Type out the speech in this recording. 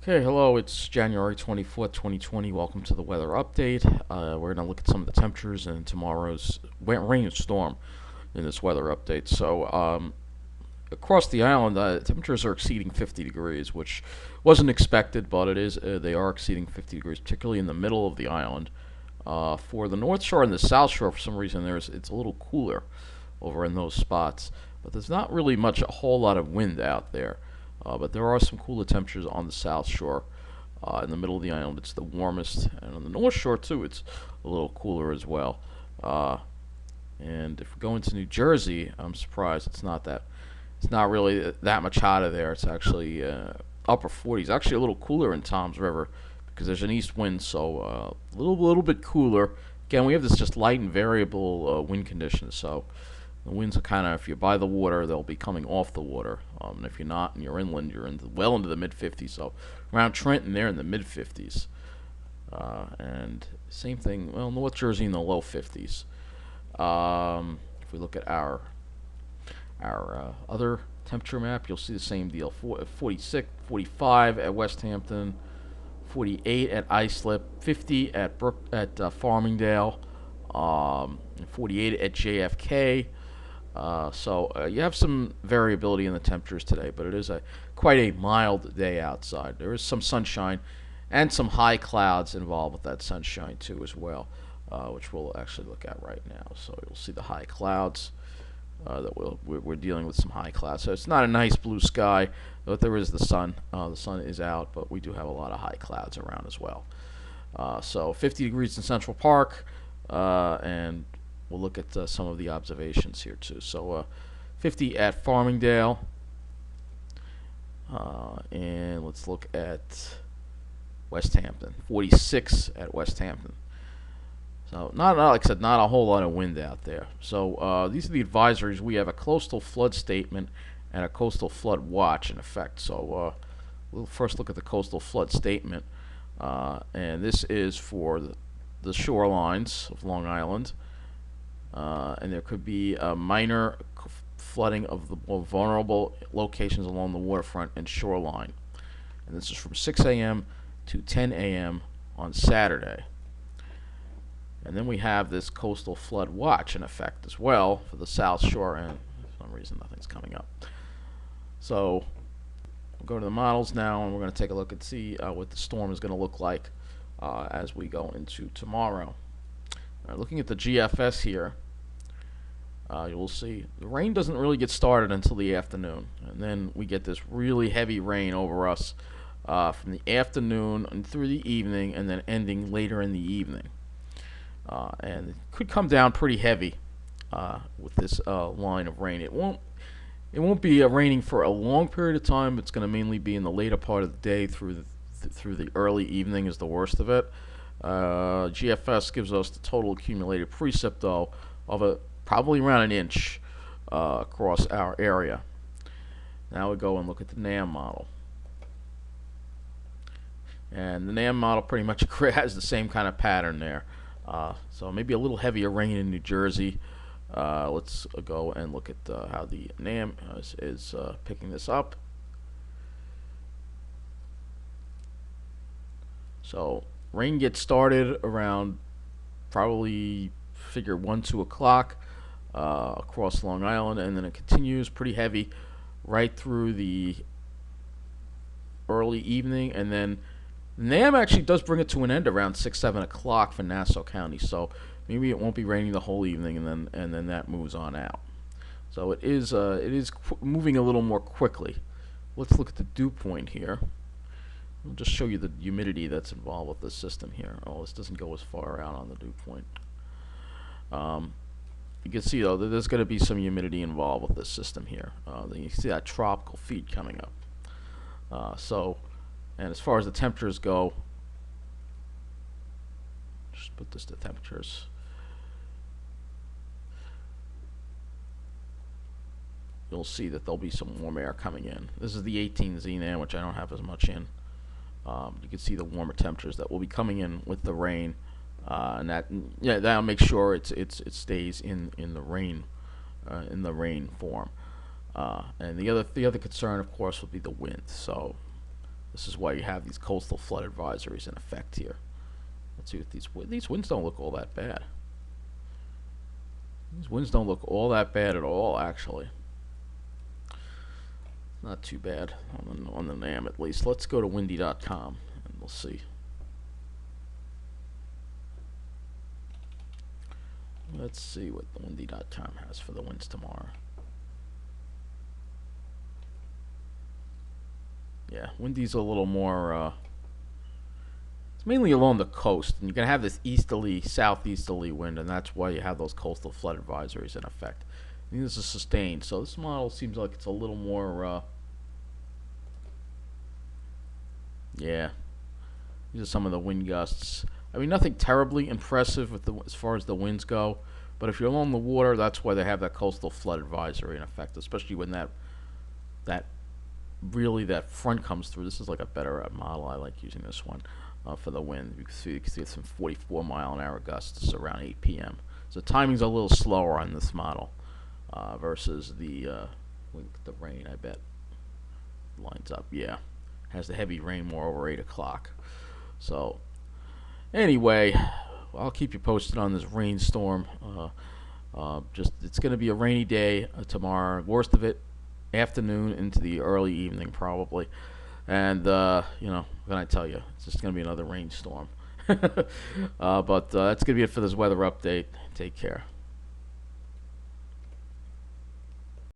Okay, hello, it's January 24th, 2020. Welcome to the weather update. We're going to look at some of the temperatures and tomorrow's rain and storm in this weather update. Across the island, temperatures are exceeding 50 degrees, which wasn't expected, but they are exceeding 50 degrees, particularly in the middle of the island. For the North Shore and the South Shore, for some reason, it's a little cooler over in those spots, but there's not really a whole lot of wind out there. But there are some cooler temperatures on the South Shore. In the middle of the island, it's the warmest, and on the North Shore too, it's a little cooler as well. Uh, and if we go into New Jersey, I'm surprised it's not really that much hotter there. It's actually upper 40s. Actually, a little cooler in Toms River because there's an east wind, so a little bit cooler. Again, we have this just light and variable wind conditions, so the winds are kind of, if you're by the water, they'll be coming off the water. And if you're not and you're inland, you're well into the mid 50s. So around Trenton, they're in the mid 50s. And same thing, well, North Jersey in the low 50s. If we look at our other temperature map, you'll see the same deal. 46, 45 at West Hampton, 48 at Islip, 50 at Farmingdale, 48 at JFK. You have some variability in the temperatures today, but it is quite a mild day outside. There is some sunshine and some high clouds involved with that sunshine too as well, which we'll actually look at right now. So you'll see the high clouds. We're dealing with some high clouds. So it's not a nice blue sky, but there is the sun. The sun is out, but we do have a lot of high clouds around as well. 50 degrees in Central Park, and we'll look at some of the observations here too. 50 at Farmingdale, and let's look at West Hampton. 46 at West Hampton. So not like I said, not a whole lot of wind out there. So these are the advisories. We have a coastal flood statement and a coastal flood watch in effect. So we'll first look at the coastal flood statement, and this is for the shorelines of Long Island. And there could be a minor flooding of the more vulnerable locations along the waterfront and shoreline. And this is from 6 a.m. to 10 a.m. on Saturday. And then we have this coastal flood watch in effect as well for the South Shore, and for some reason nothing's coming up. So we'll go to the models now, and we're going to take a look and see what the storm is going to look like as we go into tomorrow. Looking at the GFS here, you will see the rain doesn't really get started until the afternoon, and then we get this really heavy rain over us from the afternoon and through the evening, and then ending later in the evening. And it could come down pretty heavy with this line of rain. It won't be raining for a long period of time. It's going to mainly be in the later part of the day through the early evening is the worst of it. GFS gives us the total accumulated precip though of probably around an inch across our area. Now we go and look at the NAM model. And the NAM model pretty much has the same kind of pattern there. So maybe a little heavier rain in New Jersey. Let's go and look at how the NAM is picking this up. So rain gets started around probably figure 1-2 o'clock across Long Island, and then it continues pretty heavy right through the early evening, and then NAM actually does bring it to an end around 6-7 o'clock for Nassau County. So maybe it won't be raining the whole evening, and then that moves on out. So it is moving a little more quickly. Let's look at the dew point here. I'll just show you the humidity that's involved with this system here. Oh, this doesn't go as far out on the dew point. You can see though that there's going to be some humidity involved with this system here. Then you see that tropical feed coming up. And as far as the temperatures go, just put this to temperatures. You'll see that there'll be some warm air coming in. This is the 18Z NAM, which I don't have as much in. You can see the warmer temperatures that will be coming in with the rain, and that'll make sure it stays in the rain form. And the other concern, of course, would be the wind. So This is why you have these coastal flood advisories in effect here. Let's see what these winds don't look all that bad. These winds don't look all that bad at all, actually. Not too bad on the NAM at least. Let's go to windy.com and we'll see. Let's see what the windy.com has for the winds tomorrow. Yeah, windy's a little more, it's mainly along the coast, and you're going to have this easterly, southeasterly wind, and that's why you have those coastal flood advisories in effect. I think this is sustained, so this model seems like it's a little more, yeah, these are some of the wind gusts. I mean, nothing terribly impressive with as far as the winds go, but if you're along the water, that's why they have that coastal flood advisory in effect, especially when that that front comes through. This is like a better model. I like using this one for the wind. You can see some 44-mile-an-hour gusts around 8 p.m. So timing's a little slower on this model versus the rain. I bet lines up. Yeah, has the heavy rain more over 8 o'clock. So anyway, I'll keep you posted on this rainstorm. Just it's going to be a rainy day tomorrow. Worst of it, afternoon into the early evening probably. And you know, what can I tell you? It's just going to be another rainstorm. But that's going to be it for this weather update. Take care.